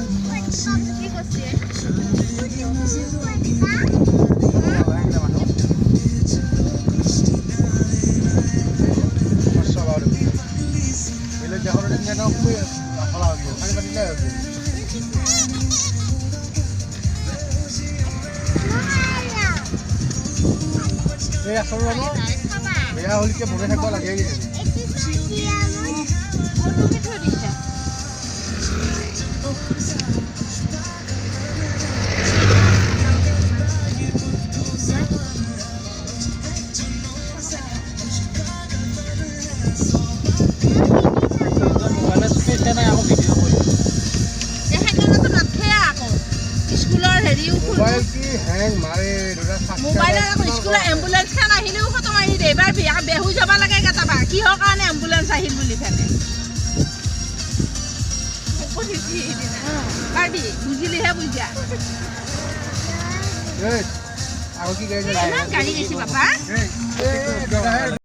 কি কৈছে বেয়া হলিকে বনে থাকিব লাগে মোবাইল কি হ্যাং মারে মোবাইলৰ স্কুলৰ এম্বুলেন্স খান আহিলেও ফটো মাৰি দে এবাৰ বেহু যাব লাগে কেতিয়াবা কিহৰ কাৰণে এম্বুলেন্স আহিল বুলি ফেলে কাটি বুজিলিহে বুজা এই আৰু কি গাড়ী গাড়ী গৈছে বাবা